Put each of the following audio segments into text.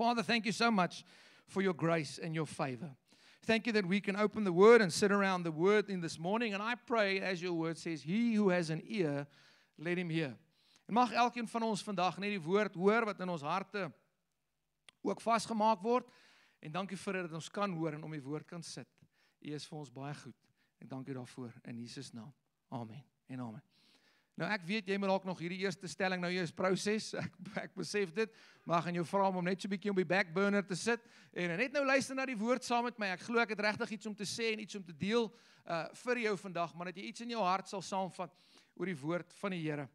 Father, thank you so much for your grace and your favor. Thank you that we can open the Word and sit around the Word in this morning. And I pray, as your Word says, he who has an ear, let him hear. En mag elkeen van ons vandag net die Woord hoor wat in ons harte ook vasgemaak word. En dankie vir dat ons kan hoor en om die Woord kan sit. U is vir ons baie goed. En dankie daarvoor in Jesus naam. Amen en amen. Nou ek weet, jy moet dalk nog hierdie eerste stelling nou eers proses, ek besef dit, maar ek gaan jou vra om net so 'n bietjie op die backburner te sit, en net nou luister na die woord saam met my. Ek glo ek het regtig iets om te sê en iets om te deel vir jou vandag, maar dat jy iets in jou hart sal saamvat oor die woord van die Here.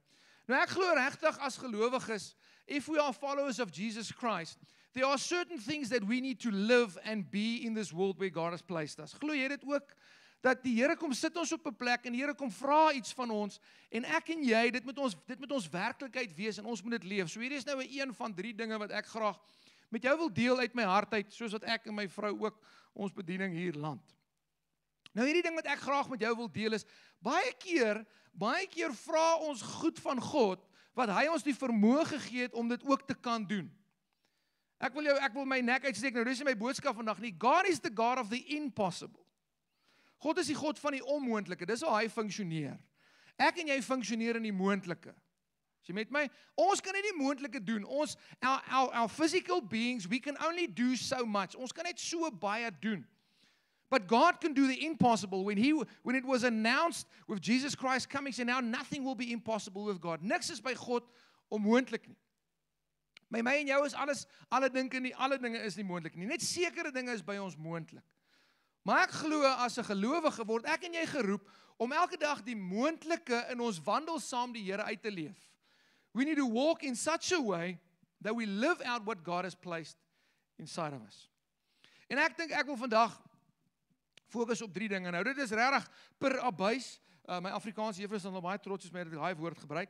Nou ek glo regtig as gelowiges, if we are followers of Jesus Christ, there are certain things that we need to live and be in this world where God has placed us. Glo jy dit ook? Dat die Here kom sit ons op 'n plek en die Here kom vra iets van ons en ek en jy, dit moet ons werklikheid wees en ons moet dit leef. So hierdie is nou 'n van 3 dinge wat ek graag met jou wil deel uit my hart uit, soos wat ek en my vrou ook ons bediening hier land. Nou hierdie ding wat ek graag met jou wil deel is, baie keer vra ons goed van God, wat hy ons die vermoë gegee het om dit ook te kan doen. Ek wil my nek uitsteek, nou dis nie my boodskap vandag nie. God is the God of the impossible. God is die God van die onmoontlike, dis hoe hy funksioneer. Ek en jy funksioneer in die moontlike. As jy met my, ons kan nie die moontlike doen. Our physical beings, we can only do so much. Ons kan net so baie doen. But God can do the impossible. When it was announced with Jesus Christ coming, he said, now nothing will be impossible with God. Niks is by God onmoontlik nie. By my en jou is alle dinge is nie moontlik nie. Net sekere dinge is by ons moontlik. Maar ek glo as 'n gelowige word ek en jy geroep om elke dag die moontlike in ons wandel saam die Here uit te leef. We need to walk in such a way that we live out what God has placed inside of us. En ek dink ek wil vandag fokus op 3 dinge. Nou dit is regtig per abuis. My Afrikaanse juffrou is dan baie trots met dat ek daai woord gebruik.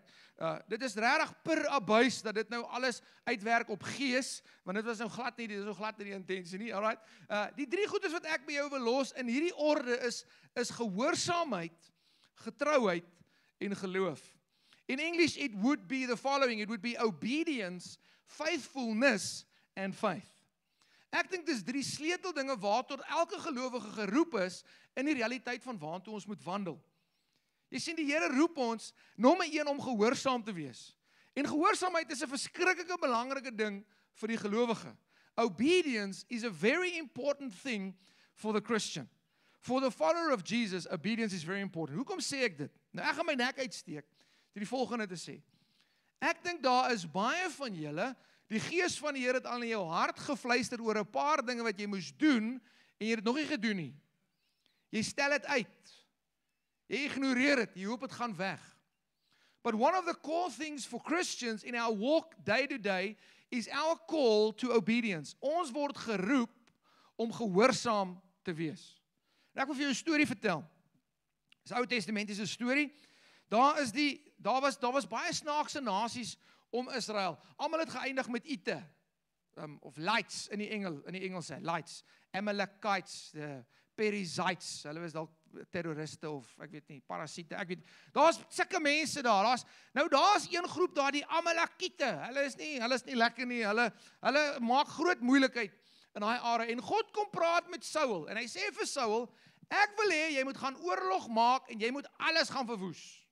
Dit is regtig per abuis dat dit nou alles uitwerk op gees, want dit was nou glad nie die intensie nie. Alright. Die 3 goedes wat ek by jou wil los in hierdie orde is gehoorsaamheid, getrouheid en geloof. In English it would be the following, it would be obedience, faithfulness and faith. Ek dink dis 3 sleuteldinge waartoe elke gelowige geroep is in die realiteit van waartoe ons moet wandel. Jy sien, die Here roep ons, nommer 1, om gehoorsaam te wees. En gehoorsaamheid is 'n verskriklike belangrike ding vir die gelowige. Obedience is a very important thing for the Christian. For the follower of Jesus, obedience is very important. Hoekom sê ek dit? Nou ek gaan my nek uitsteek deur die volgende te sê. Ek dink daar is baie van julle, die Gees van die Here het al in jou hart gefluister oor 'n paar dinge wat jy moes doen en jy het dit nog nie gedoen nie. Jy stel dit uit. Jy ignoreer dit, jy hoop dit gaan weg. But one of the core things for Christians in our walk day to day is our call to obedience. Ons word geroep om gehoorsaam te wees. En ek wil vir jou 'n storie vertel. Dis Ou Testamentiese storie. Daar was baie snaakse nasies om Israel. Almal het geëindig met ite. Of lights in die Engels sê, lights. Amalekites, the Perizzites, hulle was dalk terroriste of ek weet nie, parasiete, ek weet. Daar's sulke mense daar. Daar's een groep daar, die Amalekiete. Hulle is nie lekker nie. Hulle maak groot moeilikheid in daai area. En God kom praat met Saul en hy sê vir Saul, ek wil hê jy moet gaan oorlog maak en jy moet alles gaan verwoes.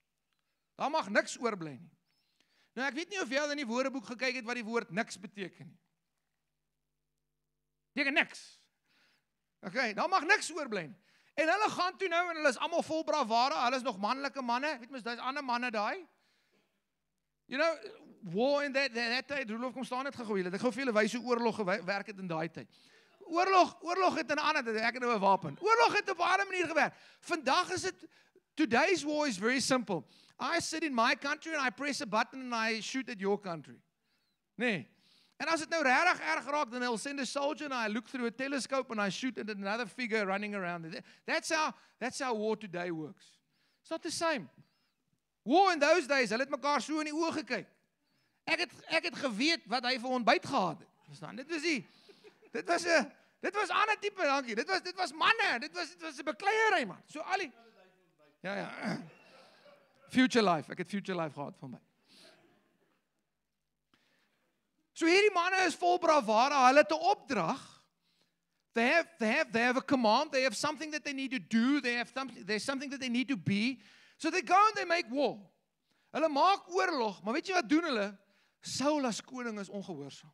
Daar mag niks oorbly nie. Nou ek weet nie of jy al in die woordeboek gekyk het wat die woord niks beteken nie. Beteken niks. Okay, daar mag niks oorbly nie. En hulle gaan toe nou en hulle is almal vol bravade, hulle is nog manlike manne, weet mens, daar's ander manne daai. You know, war in that tyd, Rolof kom staan net gegooi, ek gou vir julle wys hoe oorlog gewerk het in daai tyd. Oorlog het in 'n ander tyd, ek het nou 'n wapen. Oorlog het op 'n ander manier gewerk. Vandag is dit, today's war is very simple. I sit in my country and I press a button and I shoot at your country. Nee. En as dit nou regtig erg raak, then I'll send a soldier and I look through a telescope and I shoot at another figure running around. That's how war today works. It's not the same. War in those days, hulle het mekaar so in die oë gekyk. Ek het geweet wat hy vir ontbyt gehad het. Verstaan? Dit was ander tipe, dankie. Dit was manne, dit was 'n bekleierery man. So al die Ja. Future life, ek het future life gehad van my. So hierdie manne is vol bravado, hulle het 'n opdrag. They have a command, they have something that they need to do, there's something that they need to be. So they go and they make war. Hulle maak oorlog, maar weet jy wat doen hulle? Saul as koning is ongehoorsaam.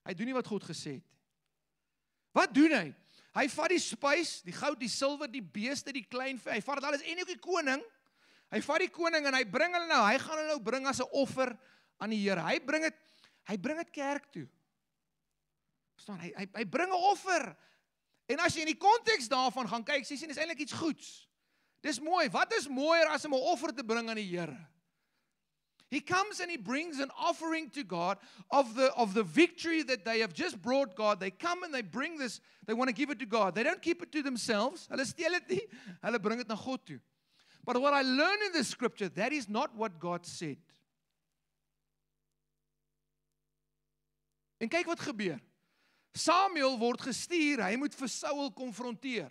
Hy doen nie wat God gesê het. Wat doen hy? Hy vat die spys, die goud, die silwer, die beeste, die klein vee, hy vat dit alles en ook die koning. Hy vat die koning en hy bring hulle nou, hy gaan hulle nou bring as 'n offer aan die Here. Hy bring dit kerk toe. Verstaan, hy bring 'n offer. En as jy in die konteks daarvan gaan kyk, sien dis eintlik iets goeds. Dis mooi. Wat is mooier as om 'n offer te bring aan die Here? He comes and he brings an offering to God of the victory that they have just brought God. They come and they bring this, they want to give it to God. They don't keep it to themselves. Hulle steel dit nie, hulle bring dit na God toe. But what I learn in the scripture, that is not what God said. En kyk wat gebeur. Samuel word gestuur, hy moet vir Saul konfronteer.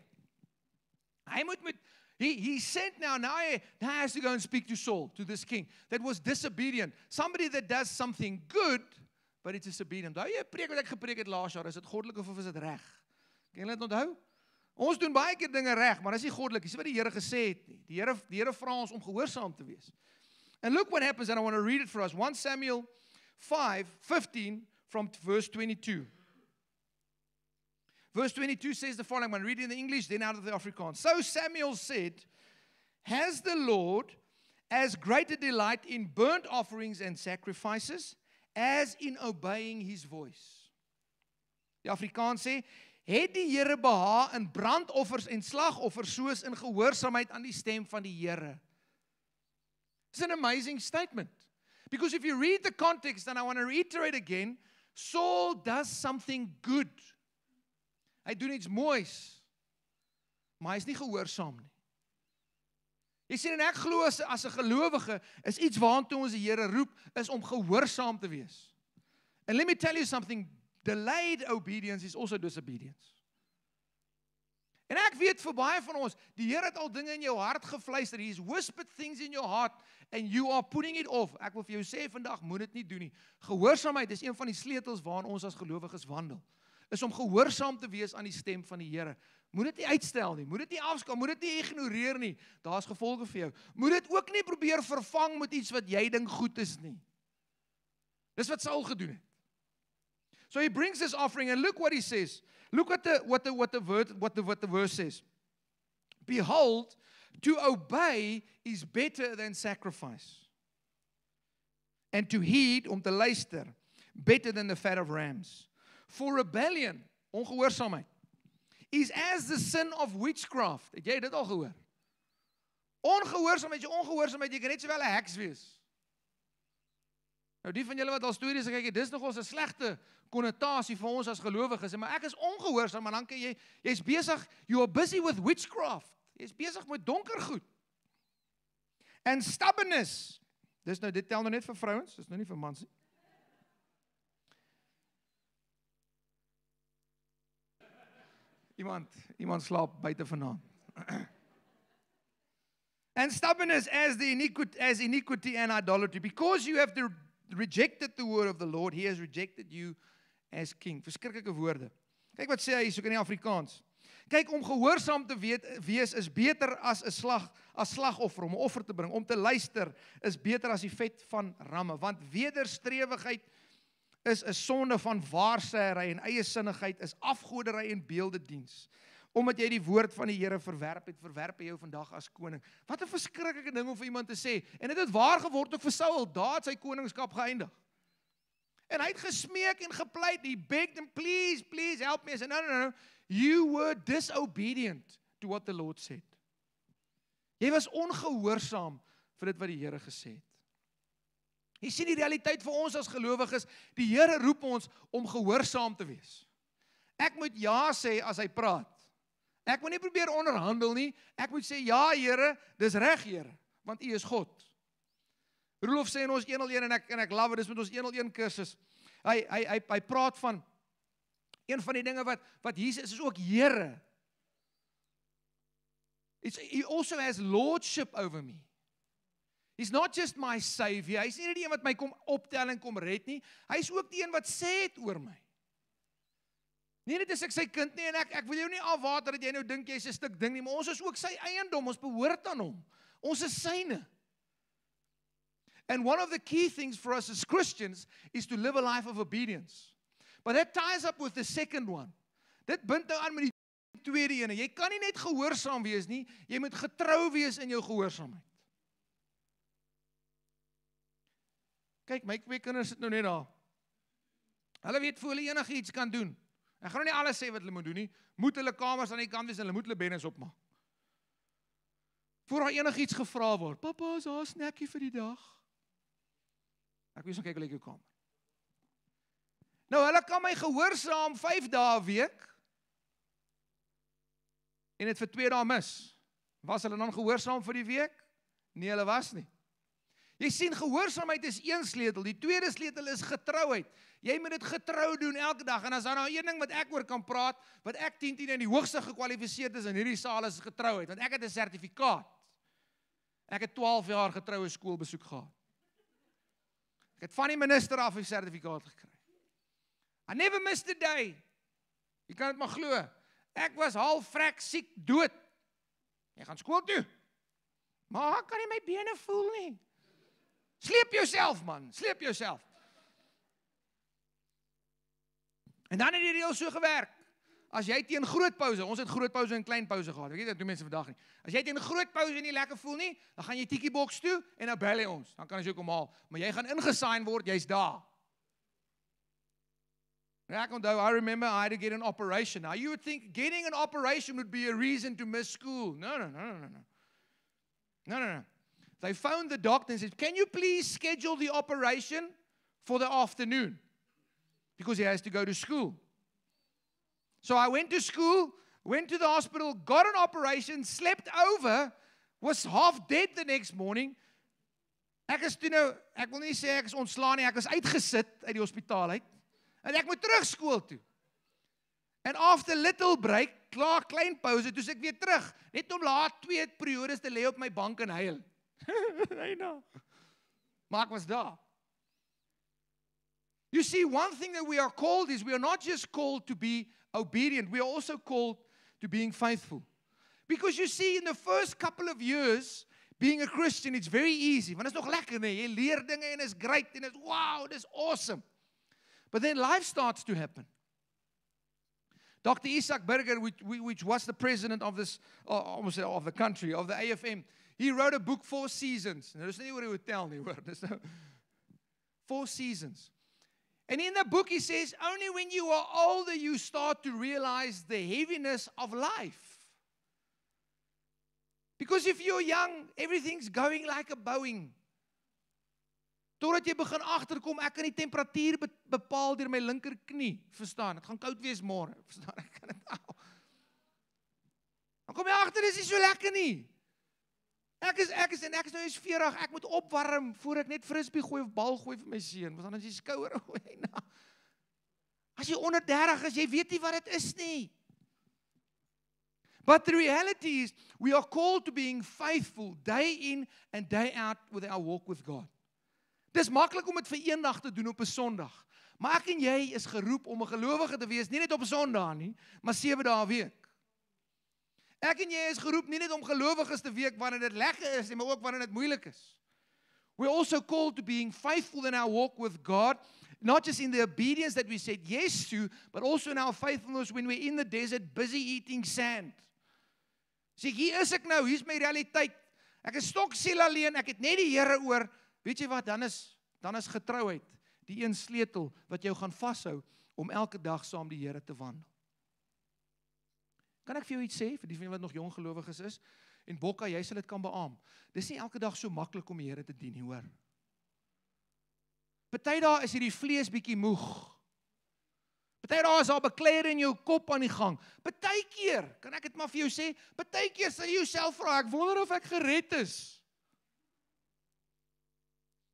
Hy moet met He sent now he has to go and speak to Saul, to this king that was disobedient. Somebody that does something good, but it's disobedient. Onthou jy preek wat ek gepreek het laas jaar, is dit goddelik of is dit reg? Kan jy dit onthou? Ons doen baie keer dinge reg, maar dis nie goddelik. Dis wat die Here gesê het nie. Die Here vra ons om gehoorsaam te wees. And look what happens, and I want to read it for us. 1 Samuel 5:15 from verse 22. Verse 22 says the following, I'm going to read it in the English, then out of the Afrikaans. So Samuel said, has the Lord as great a delight in burnt offerings and sacrifices as in obeying his voice? Die Afrikaans sê, het die Here behaag in brandoffers en slagoffers soos in gehoorsaamheid aan die stem van die Here? It's an amazing statement. Because if you read the context, and I want to reiterate again, Saul does something good. Hy doen iets moois, maar hy is nie gehoorsaam nie. Jy sien, en ek glo as 'n gelowige, is iets waartoe ons die Here roep, is om gehoorsaam te wees. And let me tell you something, delayed obedience is also disobedience. En ek weet vir baie van ons, die Here het al dinge in jou hart gefluister, He's whispered things in your heart, and you are putting it off. Ek wil vir jou sê vandag, moet dit nie doen nie. Gehoorsaamheid is een van die sleutels waaraan ons as gelowiges wandel. Is om gehoorsaam te wees aan die stem van die Here. Moet dit nie uitstel nie, moet dit nie afskaal, moet dit nie ignoreer nie. Daar's gevolge vir jou. Moet dit ook nie probeer vervang met iets wat jy dink goed is nie. Dis wat Saul gedoen het. So he brings this offering and look what he says. Look at what the verse says. Behold, to obey is better than sacrifice. And to heed, om te luister, better than the fat of rams. For rebellion, ongehoorsaamheid, is as the sin of witchcraft. Het jy dit al gehoor? Ongehoorsaamheid, jy kan net sowel 'n heks wees. Nou die van julle wat al stories gekyk het, dis nogals 'n slegte konnotasie vir ons as gelowiges, maar ek is ongehoorsaam, maar dan kan jy's besig, you are busy with witchcraft. Jy's besig met donker goed. And stubbornness. Dis nou, dit tel nou net vir vrouens, dis nou nie vir mans nie. Iemand slaap buite vanaand. And stubbornness as iniquity and idolatry. Because you have rejected the word of the Lord, he has rejected you as king. Verskriklike woorde. Kyk wat sê hy so in die Afrikaans. Kyk, om gehoorsaam te wees is beter as 'n slagoffer, om 'n offer te bring. Om te luister is beter as die vet van ramme, want wederstrewigheid is 'n sonde van waarsêery en eie sinnigheid is afgoderry en beeldediens. Omdat jy die woord van die Here verwerp hy jou vandag as koning. Wat 'n verskriklike ding om vir iemand te sê. En dit het waar geword ook vir Saul. Daar het sy koningskap geëindig. En hy het gesmeek en gepleit. He begged him, please help me. Hy sê, no. You were disobedient to what the Lord said. Jy was ongehoorsaam vir dit wat die Here gesê het. Jy sien die realiteit vir ons as gelowiges, die Here roep ons om gehoorsaam te wees. Ek moet ja sê as hy praat. Ek moet nie probeer onderhandel nie, ek moet sê ja Here, dis reg Here, want U is God. Rolof sê in ons 101 en ek love it, dis met ons 101 kursus. Hy praat van een van die dinge wat Jesus is ook Here. He also has lordship over me. He's not just my savior. Hy's nie net die een wat my kom optel en kom red nie. Hy's ook die een wat sê het oor my. Nie net as ek sy kind nie, en ek wil jou nie afwater dat jy nou dink jy's 'n stuk ding nie, maar ons is ook sy eiendom, ons behoort aan hom. Ons is syne. And one of the key things for us as Christians is to live a life of obedience. But that ties up with the second one. Dit bind nou aan met die tweede ene. Jy kan nie net gehoorsaam wees nie, jy moet getrou wees in jou gehoorsaamheid. Kyk, my 2 kinders sit nou net daar. Hulle weet voor hulle enigiets kan doen. Ek gaan nou nie alles sê wat hulle moet doen nie. Moet hulle kamers aan die kant wees en hulle moet hulle bennes opmaak. Voor daar enigiets gevra word. Papa, is daar 'n snackie vir die dag? Ek weet so kyk hulle jou kamer. Nou, hulle kan my gehoorsaam 5 dae 'n week en dit vir 2 dae mis. Was hulle dan gehoorsaam vir die week? Nee, hulle was nie. Jy sien, gehoorsaamheid is een sleutel. Die tweede sleutel is getrouheid. Jy moet dit getrou doen elke dag. En as daar nou een ding wat ek oor kan praat, wat ek 10 en die hoogste gekwalifiseerd is in hierdie saal, is getrouheid. Want ek het 'n sertifikaat. Ek het 12 jaar getroue skoolbesoek gehad. Ek het van die minister af 'n sertifikaat gekry. I never missed a day. Jy kan dit maar glo. Ek was half vrek, siek, dood. Jy gaan skool toe. Maar kan nie my bene voel nie. Sleep jouself, man. Sleep jouself. En dan het die reël so gewerk. As jy teen groot pouse, ons het groot pouse en klein pouse gehad. Ek weet dit doen mense vandag nie. As jy teen groot pouse nie lekker voel nie, dan gaan jy tikkie boks toe en dan bel jy ons. Dan kan ons jou kom haal. Maar jy gaan ingesign word, jy's daar. Ek onthou, I remember I had to get an operation. Now you would think getting an operation would be a reason to miss school. No. They phoned the doctor and said, "Can you please schedule the operation for the afternoon?" Because he has to go to school. So I went to school, went to the hospital, got an operation, slept over, was half dead the next morning. Ek wil nie sê ek is ontslaan nie, ek is uitgesit uit die hospitaal uit. En ek moet terug skool toe. And after little break, klaar klein pauze, toe ek weer terug. Net om laat 2 periodes te lê op my bank en huil. Maar ek was daar. You see, one thing that we are called is we are not just called to be obedient, we are also called to being faithful. Because you see, in the first couple of years, being a Christian, it's very easy. Want dit is nog lekker, nee. Jy leer dinge en is great en is wow, this is awesome. But then life starts to happen. Dr. Isaac Berger, which was the president of this, almost of the country, of the AFM, he wrote a book, 4 Seasons. Nou, dis nie wat hy would tell nie, hoor. Dis nou 4 Seasons. And in the book he says, only when you are older you start to realize the heaviness of life. Because if you're young, everything's going like a Boeing. Totdat jy begin agterkom, ek kan die temperatuur bepaal deur my linker knie, verstaan? Dit gaan koud wees môre, verstaan? Ek kan dit al. Dan kom jy agter, dis nie so lekker nie. Ek is nou eens 40, ek moet opwarm voor ek net frisbee gooi of bal gooi vir my seun, want dan is die skouer gooi na. As jy onder 30 is, jy weet nie wat dit is nie. But the reality is, we are called to being faithful day in and day out with our walk with God. Dis maklik om dit vir een dag te doen op 'n Sondag. Maar ek en jy is geroep om 'n gelowige te wees, nie net op 'n Sondag nie, maar 7 dae 'n week. Ek en jy is geroep nie net om gelowiges te wees wanneer dit lekker is nie, maar ook wanneer dit moeilik is. We're also called to being faithful in our walk with God, not just in the obedience that we said yes to, but also in our faithfulness when we're in the desert busy eating sand. Sê, hier is ek nou, hier is my realiteit. Ek is stoksiel alleen, ek het net die Here oor. Weet jy wat, dan is getrouheid die een sleutel wat jou gaan vashou om elke dag saam die Here te wandel. Kan ek vir jou iets sê, vir die van wat nog jong gelowiges is, en Bokka, jy sal dit kan beamoen. Dis nie elke dag so maklik om die Here te dien nie, hoor. Party dae is hierdie vlees bietjie moeg. Party dae is daar bekleier in jou kop aan die gang. Partykeer, kan ek dit maar vir jou sê, partykeer sal jy jouself vra, ek wonder of ek gered is.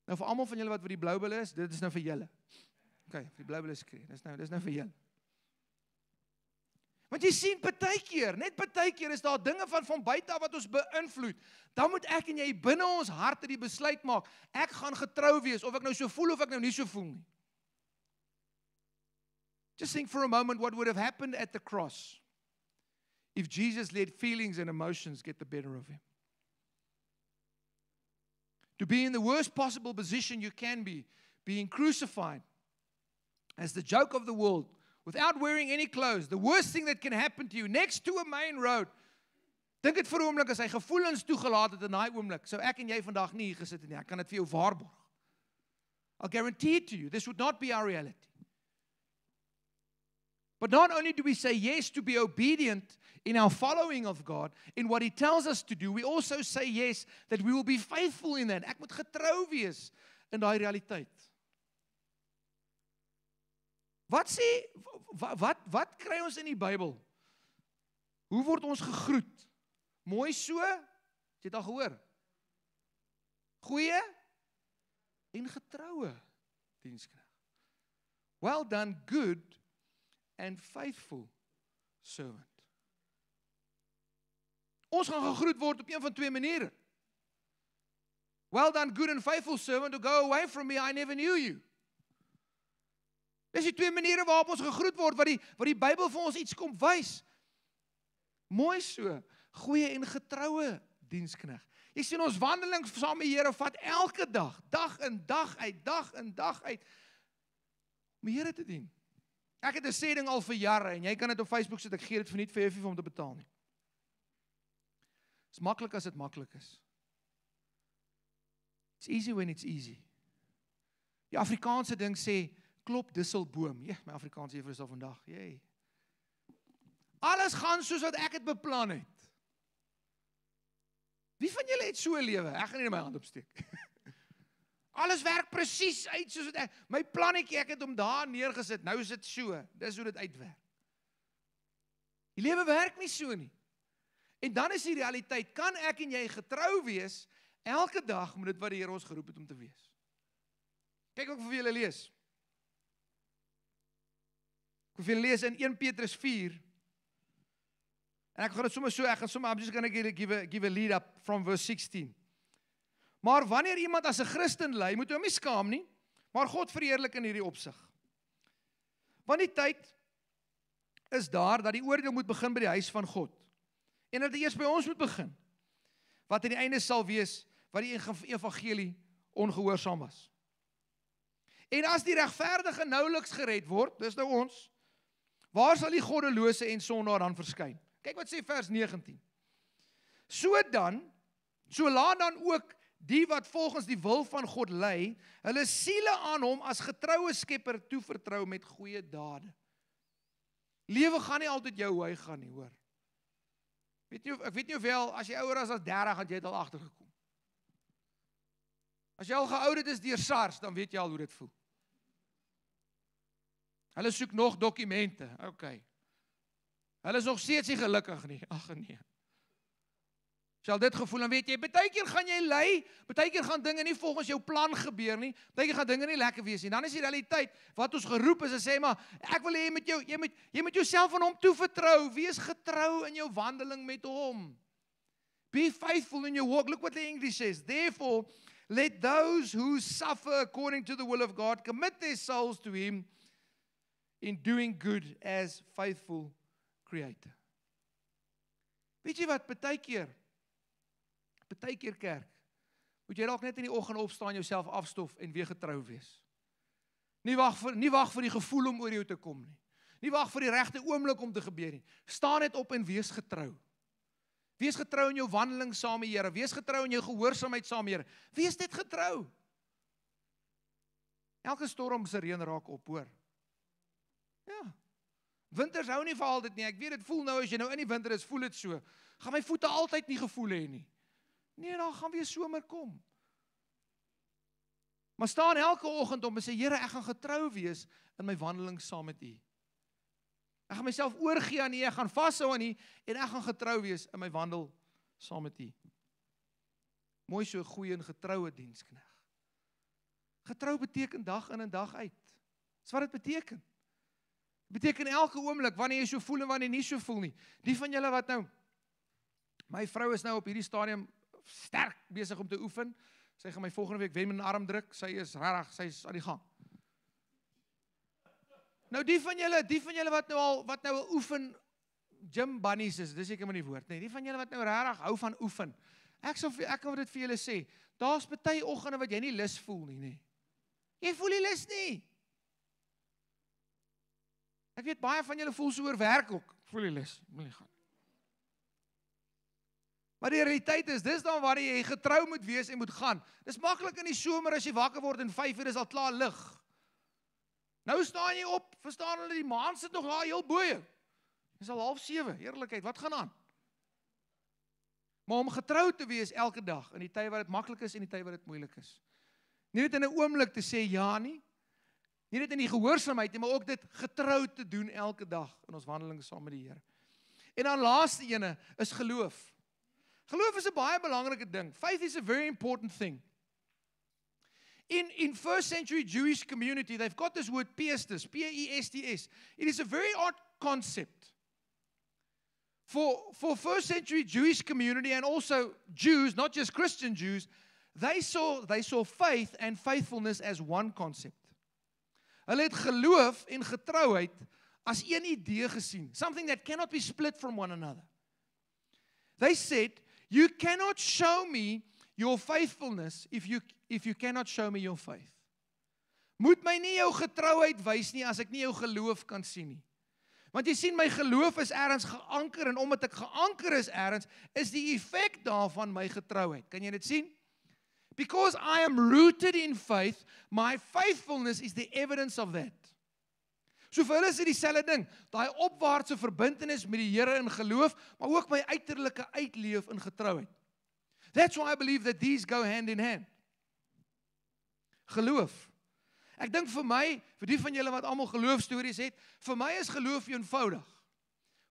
Nou vir almal van julle wat vir die Bloubel is, dit is nou vir julle. OK, vir die Bloubel is skree. Dis nou vir julle. Want jy sien, net partykeer is daar dinge van buite af wat ons beïnvloed. Dan moet ek en jy binne ons harte die besluit maak, ek gaan getrou wees, of ek nou so voel of ek nou nie so voel nie. Just think for a moment what would have happened at the cross if Jesus let feelings and emotions get the better of him. To be in the worst possible position you can be, being crucified as the joke of the world, without wearing any clothes, the worst thing that can happen to you, next to a main road. Dink dit vir 'n oomblik, as hy gevoelens toegelaat het in daai oomblik, sou ek en jy vandag nie hier gesit het nie. Ek kan dit vir jou waarborg. I'll guarantee it to you, this would not be our reality. But not only do we say yes to be obedient in our following of God, in what He tells us to do, we also say yes that we will be faithful in that. Ek moet getrou wees in daai realiteit. Wat kry ons in die Bybel? Hoe word ons gegroet? Mooi so? Het jy dit al gehoor? Goeie en getroue diensknegt. Well done, good and faithful servant. Ons gaan gegroet word op een van twee maniere. Well done, good and faithful servant, to go away from me, I never knew you. Dis die twee maniere waarop ons gegroet word, wat die Bybel vir ons iets kom wys. Mooi so, goeie en getroue diensknegt. Jy sien, ons wandeling saam met die Here vat elke dag, dag in dag uit, om die Here te dien. Ek het 'n sê ding al vir jare, en jy kan dit op Facebook sit, ek gee dit vir nie vir om te betaal nie. Dis maklik as dit maklik is. It's easy when it's easy. Die Afrikaanse ding sê, klop disselboom. Ja, my Afrikaanse juffrou is al vandag. Jee. Alles gaan soos wat ek het beplan het. Wie van julle het so 'n lewe? Ek gaan nie my hand opsteek. Alles werk presies uit soos wat my plannetjie, ek het hom daar neergesit. Nou is dit so. Dis hoe dit uitwerk. Die lewe werk nie so nie. En dan is die realiteit, kan ek en jy getrou wees elke dag met dit wat die Here ons geroep het om te wees. Kyk ook vir julle lees. Ek wil lees in 1 Petrus 4. En ek gaan dit sommer so, I'm just going to give a lead up from verse 16. Maar wanneer iemand as 'n Christen ly, moet hy hom nie skaam nie, maar God verheerlik in hierdie opsig. Want die tyd is daar dat die oordeel moet begin by die huis van God. En dat dit eers by ons moet begin. Wat aan die einde sal wees, wat die evangelie ongehoorsaam was. En as die regverdige nouliks gered word, dis nou ons, waar sal die goddelose en sondaar dan verskyn? Kyk wat sê vers 19. So laat dan ook die wat volgens die wil van God ly, hulle siele aan hom as getroue skepper toevertrou met goeie dade. Lewe gaan nie altyd jou hoe hy gaan nie, hoor. Ek weet nie hoeveel, as jy ouer as 30, het jy het al agtergekom. As jy al geouderd is deur SARS, dan weet jy al hoe dit voel. Hulle soek nog dokumente, okay. Hulle is nog steeds nie gelukkig nie, ag nee. As jy al dit gevoel, dan weet jy, partykeer gaan jy ly, partykeer gaan dinge nie volgens jou plan gebeur nie, partykeer gaan dinge nie lekker wees nie. Dan is die realiteit, wat ons geroep is, en sê maar, ek wil hê jy moet jouself aan hom toevertrou, wees getrou in jou wandeling met hom. Be faithful in your walk. Look what the English says. Therefore, let those who suffer according to the will of God commit their souls to Him in doing good as faithful creator. Weet jy wat, partykeer kerk, moet jy dalk net in die oggend opstaan, jouself afstof en weer getrou wees. Nie wag vir die gevoel om oor jou te kom nie. Nie wag vir die regte oomblik om te gebeur nie. Staan net op en wees getrou. Wees getrou in jou wandeling saam met die Here. Wees getrou in jou gehoorsaamheid saam met die Here. Wees net getrou. Elke storm se reën raak op, hoor. Ja. Winters hou nie vir altyd nie. Ek weet dit voel nou, as jy nou in die winter is, voel dit so. Gaan my voete altyd nie gevoel hê nie. Nee, dan gaan weer somer kom. Maar staan elke oggend om en sê, Here, ek gaan getrou wees in my wandeling saam met U. Ek gaan myself oorgee aan U, ek gaan vashou aan U, en ek gaan getrou wees in my wandel saam met U. Mooi so, goeie en getroue diensknegt. Getrou beteken dag in en dag uit. Dis wat dit beteken. Beteken elke oomblik, wanneer jy so voel en wanneer jy nie so voel nie. Die van julle wat nou, my vrou is nou op hierdie stadium sterk besig om te oefen. Sy gaan my volgende week wen met 'n armdruk. Sy is regtig, sy is aan die gang. Nou die van julle wat nou al oefen, gym bunnies is, dis seker maar die woord, nee. Die van julle wat nou regtig hou van oefen. Ek kan dit vir julle sê. Daar's party oggende wat jy nie lus voel nie, nee. Jy voel nie lus nie. Ek weet baie van julle voel so oor werk ook. Voel nie lus, moet nie gaan. Maar die realiteit is, dis dan waar jy getrou moet wees en moet gaan. Dis maklik in die somer as jy wakker word en 5 uur is al klaar lig. Nou staan jy op, verstaan hulle, die maan sit nog daar heel bo jou. Dis al 6:30, eerlikheid, wat gaan aan? Maar om getrou te wees elke dag, in die tyd wat dit maklik is en die tyd wat dit moeilik is. Nie net in 'n oomblik te sê ja nie, nie net in die gehoorsaamheid nie, maar ook dit getrou te doen elke dag in ons wandeling saam met die Here. En dan laaste ene is geloof. Geloof is 'n baie belangrike ding. Faith is a very important thing. In first century Jewish community, they've got this word pistis, P-E-S-T-S. It is a very odd concept. For first century Jewish community and also Jews, not just Christian Jews, they saw faith and faithfulness as one concept. Hulle het geloof en getrouheid as een idee gesien, something that cannot be split from one another. They said, you cannot show me your faithfulness if you cannot show me your faith. Moet my nie jou getrouheid wys nie as ek nie jou geloof kan sien nie. Want jy sien, my geloof is ergens geanker, en omdat ek geanker is ergens, is die effek daarvan my getrouheid. Kan jy dit sien? Because I am rooted in faith, my faithfulness is the evidence of that. So vir hulle is dit dieselfde ding, daai opwaartse verbintenis met die Here in geloof, maar ook my uiterlike uitleef in getrouheid. That's why I believe that these go hand in hand. Geloof. Ek dink vir my, vir die van julle wat almal geloofstories het, vir my is geloof eenvoudig.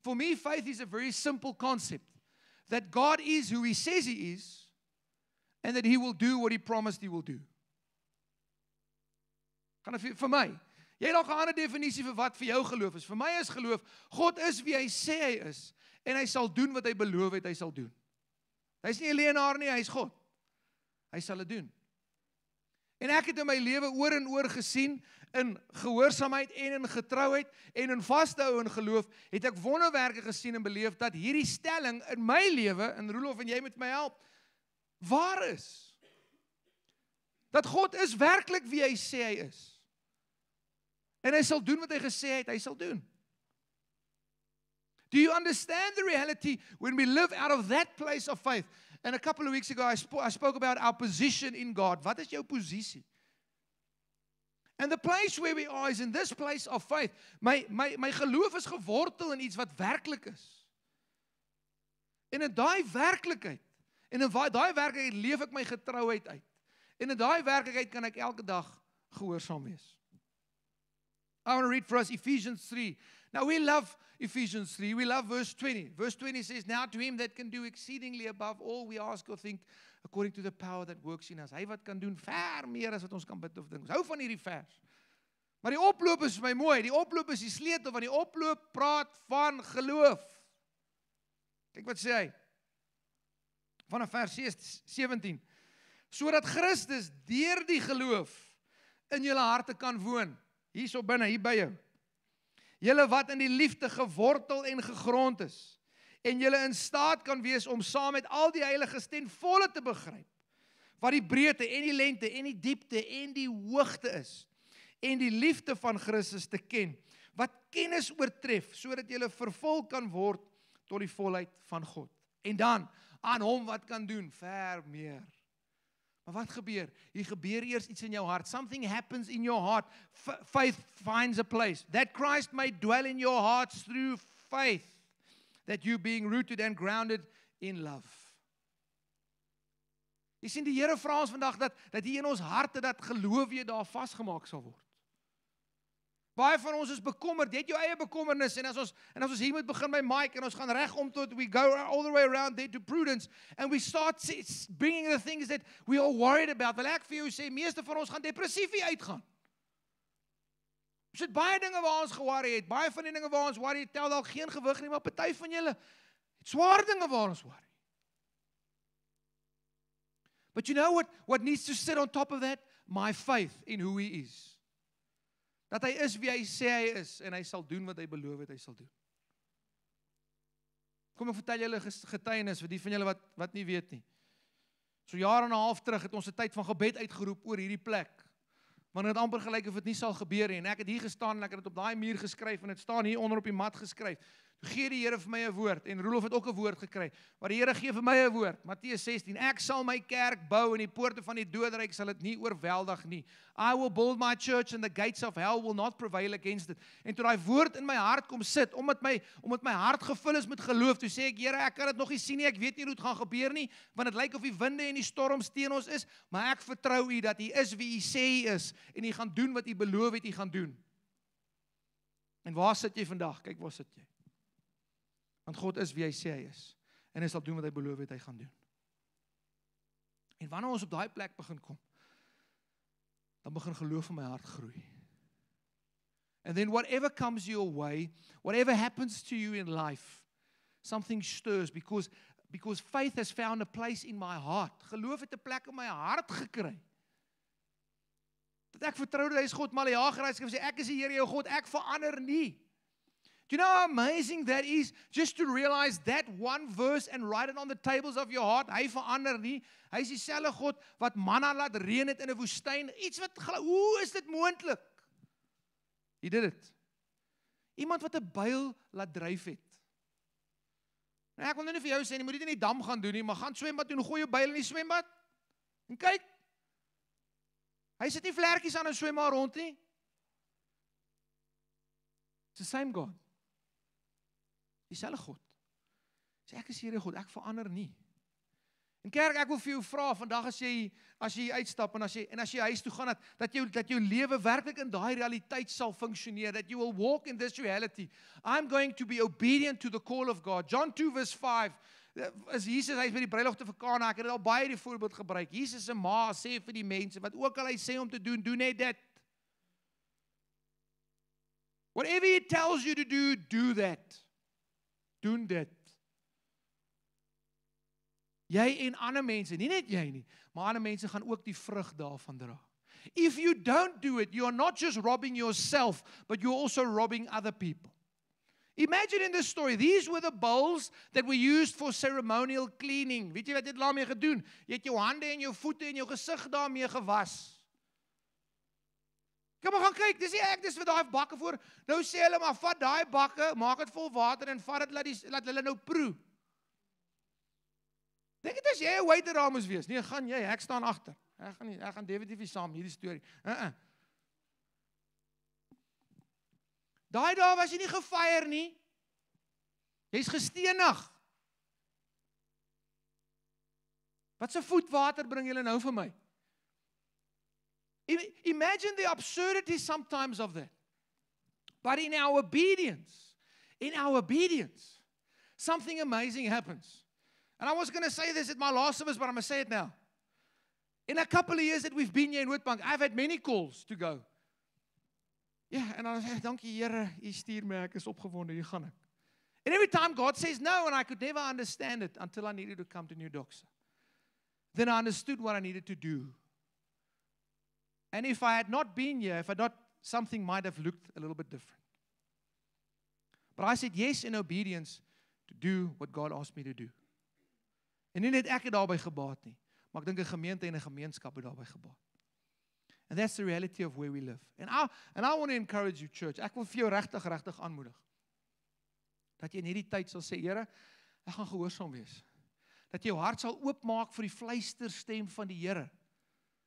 For me, faith is a very simple concept. That God is who He says He is, and that He will do what He promised He will do. Gaan dit vir my. Jy het nog 'n ander definisie vir wat vir jou geloof is. Vir my is geloof, God is wie Hy sê Hy is, en Hy sal doen wat Hy beloof het Hy sal doen. Hy is nie 'n leienaar nie, Hy is God. Hy sal dit doen. En ek het in my lewe oor en oor gesien, in gehoorsaamheid en in getrouheid, en in vashou in geloof, het ek wonderwerke gesien en beleef, dat hierdie stelling in my lewe, en Roelof en jy met my help, waar is. Dat God is werklik wie Hy sê Hy is. En Hy sal doen wat Hy gesê het, Hy sal doen. Do you understand the reality when we live out of that place of faith? And a couple of weeks ago, I spoke about our position in God. Wat is jou posisie? And the place where we are is in this place of faith. My geloof is gewortel in iets wat werklik is. En in daai werklikheid, leef ek my getrouheid uit. En in daai werklikheid kan ek elke dag gehoorsaam wees. I want to read for us Ephesians 3. Now we love Ephesians 3. We love verse 20. Verse 20 says, now to Him that can do exceedingly above all we ask or think, according to the power that works in us. Hy wat kan doen ver meer as wat ons kan bid of dink. Ons hou van hierdie vers. Maar die oploop is vir my mooi. Die oploop is die sleutel, want die oploop praat van geloof. Kyk wat sê hy. Vanaf vers 17. Sodat Christus deur die geloof in julle harte kan woon. Hier so binne, hier by jou. Julle wat in die liefde gewortel en gegrond is, en julle in staat kan wees om saam met al die heiliges ten volle te begryp, wat die breedte en die lengte en die diepte en die hoogte is, en die liefde van Christus te ken, wat kennis oortref, sodat julle vervul kan word tot die volheid van God. En dan, aan Hom wat kan doen, ver meer. Maar wat gebeur? Hier gebeur eers iets in jou hart. Something happens in your heart. Faith finds a place. That Christ may dwell in your hearts through faith. That you being rooted and grounded in love. Jy sien, die Here vra ons vandag dat hier in ons harte dat geloof weer daar vasgemaak sal word. Baie van ons is bekommerd. Jy het jou eie bekommernis, en as ons hier moet begin by Mike, en ons gaan regom tot, we go all the way around there to Prudence, and we start bringing the things that we are worried about. Wil ek vir jou sê, meeste van ons gaan depressief uitgaan. Ons het baie dinge waar ons ge-worry het, baie van die dinge waar ons worry, tel dalk geen gewig nie, maar party van julle het swaar dinge waar ons worry. But you know what needs to sit on top of that? My faith in who He is. Dat hy is wie hy sê hy is, en hy sal doen wat hy beloof het hy sal doen. Kom ek vertel julle getuienis vir die van julle wat nie weet nie. So jaar en 'n half terug het ons 'n tyd van gebed uitgeroep oor hierdie plek. Want dit het amper gelyk of dit nie sal gebeur nie. En ek het hier gestaan en ek het dit op daai muur geskryf en dit staan hier onder op die mat geskryf. Toe gee die Here vir my 'n woord en Rolof het ook 'n woord gekry. Maar die Here gee vir my 'n woord. Matteus 16. Ek sal my kerk bou en die poorte van die doderyk sal dit nie oorweldig nie. I will build my church and the gates of hell will not prevail against it. En toe daai woord in my hart kom sit, omdat my hart gevul is met geloof, toe sê ek, Here, ek kan dit nog nie sien nie, ek weet nie hoe dit gaan gebeur nie, want dit lyk of die winde en die storms teen ons is, maar ek vertrou U dat U is wie U sê U is en U gaan doen wat U beloof het U gaan doen. En waar sit jy vandag? Kyk, waar sit jy? Want God is wie hy sê hy is. En hy sal doen wat hy beloof het hy gaan doen. En wanneer ons op daai plek begin kom, dan begin geloof in my hart groei. And then whatever comes your way, whatever happens to you in life, something stirs because faith has found a place in my heart. Geloof het 'n plek in my hart gekry. Dat ek vertrou dat hy is God, Maleagi hy sê ek is die Here jou God, ek verander nie. Do you know how amazing that is? Just to realize that one verse and write it on the tables of your heart. Hy verander nie. Hy is dieselfde God wat manna laat reën het in 'n woestyn. Iets wat, hoe is dit moontlik? He did it. Iemand wat 'n byl laat dryf het. Nou, ek wil nou nie vir jou sê, jy moet dit in die dam gaan doen nie, maar gaan swembad doen, gooi jou byl in die swembad. En kyk. Hy sit nie vlekkies aan 'n swembad rond nie. It's the same God. Dieselfde God. Sê ek is Here God, ek verander nie. En kerk, ek wil vir jou vra vandag as jy uitstap en as jy huis toe gaan dat jou lewe werklik in daai realiteit sal funksioneer, that you will walk in this reality. I'm going to be obedient to the call of God. John 2 verse 5. As Jesus hy by die bruiloft te Kana, ek het al baie die voorbeeld gebruik. Jesus se ma sê vir die mense wat ook al hy sê om te doen, doen net dit. Whatever He tells you to do, do that. Doen dit. Jy en ander mense, nie net jy nie, maar ander mense gaan ook die vrug daarvan dra. If you don't do it, you are not just robbing yourself, but you're also robbing other people. Imagine in this story, these were the bowls that were used for ceremonial cleaning. Weet jy wat dit daarmee gedoen? Jy het jou hande en jou voete en jou gesig daarmee gewas. Kom maar gaan kyk, dis nie ek, dis vir daai bakke voor. Nou sê hulle maar, vat daai bakke, maak dit vol water en vat dit, laat hulle nou proe. Dink dit as jy 'n waiter daar moes wees? Nee, gaan jy, ek staan agter. Ek gaan definitief nie saam hierdie storie. Daai dae was jy nie gefeier nie. Jy's gestenig. Wat se voetwater bring julle nou vir my? Imagine the absurdity sometimes of that. But in our obedience, something amazing happens. And I was going to say this at my last service, but I'm going to say it now. In a couple of years that we've been here in Witbank, I've had many calls to go. Yeah, and I say, dankie Here, U stuur my, ek is opgewonde, hier gaan ek. And every time God says no, and I could never understand it until I needed to come to New Doxa. Then I understood what I needed to do. And if I had not been here, something might have looked a little bit different. But I said yes in obedience to do what God asked me to do. En nie net ek het daarby gebaat nie, maar ek dink 'n gemeente en 'n gemeenskap het daarby gebaat. And that's the reality of where we live. And I want to encourage you, church. Ek wil vir jou regtig aanmoedig. Dat jy in hierdie tyd sal sê, Here, ek gaan gehoorsaam wees. Dat jy jou hart sal oopmaak vir die fluisterstem van die Here.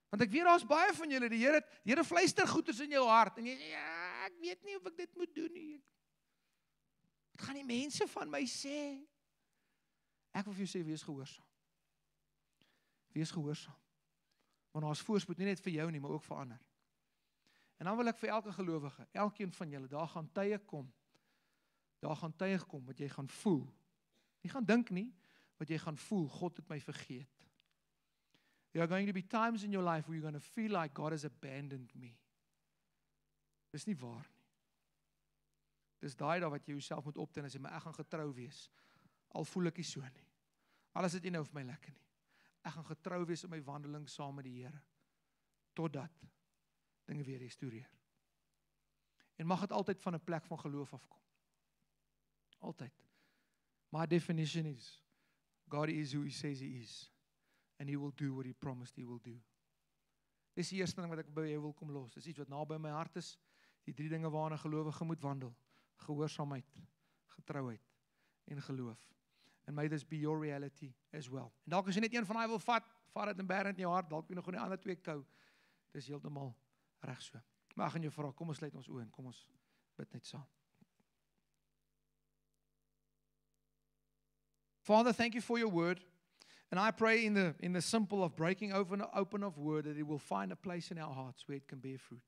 Want ek weet daar's baie van julle, die Here fluister goeters in jou hart en jy sê, ja, ek weet nie of ek dit moet doen nie. Wat gaan die mense van my sê? Ek wil vir jou sê, wees gehoorsaam. Wees gehoorsaam. Want daar is voorspoed nie net vir jou nie, maar ook vir ander. En dan wil ek vir elke gelowige, elkeen van julle, daar gaan tye kom wat jy gaan voel. Nie gaan dink nie, wat jy gaan voel, God het my vergeet. There are going to be times in your life where you're going to feel like God has abandoned me. Dis nie waar nie. Dis daai daar wat jy jouself moet optel en sê, maar ek gaan getrou wees. Al voel ek nie so nie. Alles het nie nou vir my lekker nie. Ek gaan getrou wees in my wandeling saam met die Here. Totdat dinge weer restoreer. En mag het altyd van 'n plek van geloof afkom. Altyd. My definition is, God is who He says He is. And He will do what He promised He will do. Dis die eerste ding wat ek by jou wil kom los. Dis iets wat naby my hart is. Die 3 dinge waarna 'n gelowige moet wandel. Gehoorsaamheid, getrouheid en geloof. And may this be your reality as well. En dalk as jy net een van daai wil vat dit en bær dit in jou hart, dalk jy nog in die ander 2 kou. Dis heeltemal reg so. Maar ek gaan jou vra, kom ons sluit ons oë en kom ons bid net saam. Father, thank you for your word. And I pray in the simple of breaking open of word that it will find a place in our hearts where it can bear fruit.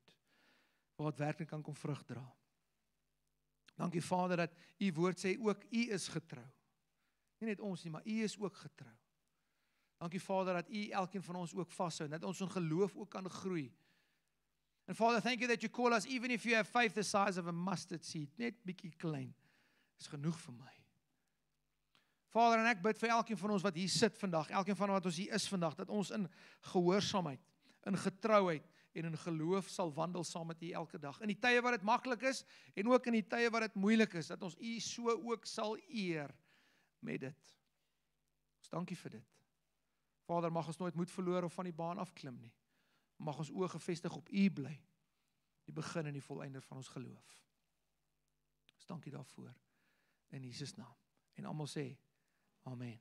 Waar het werklik kan kom vrug dra. Dankie Vader dat U woord sê ook U is getrou. Nie net ons nie, maar U is ook getrou. Dankie Vader dat U elkeen van ons ook vashou, dat ons in geloof ook kan groei. And Father, thank you that you call us, even if you have faith the size of a mustard seed, net bietjie klein, is genoeg vir my. Vader, en ek bid vir elkeen van ons wat hier sit vandag, elkeen van wat ons hier is vandag, dat ons in gehoorsaamheid, in getrouheid en in geloof sal wandel saam met U elke dag. In die tye wat dit maklik is en ook in die tye wat dit moeilik is, dat ons U so ook sal eer met dit. Ons dankie vir dit. Vader, mag ons nooit moed verloor of van die baan afklim nie. Mag ons oë gefestig op U bly, die begin en die volëinde van ons geloof. Ons dankie daarvoor, in Jesus naam. En almal sê, Amen.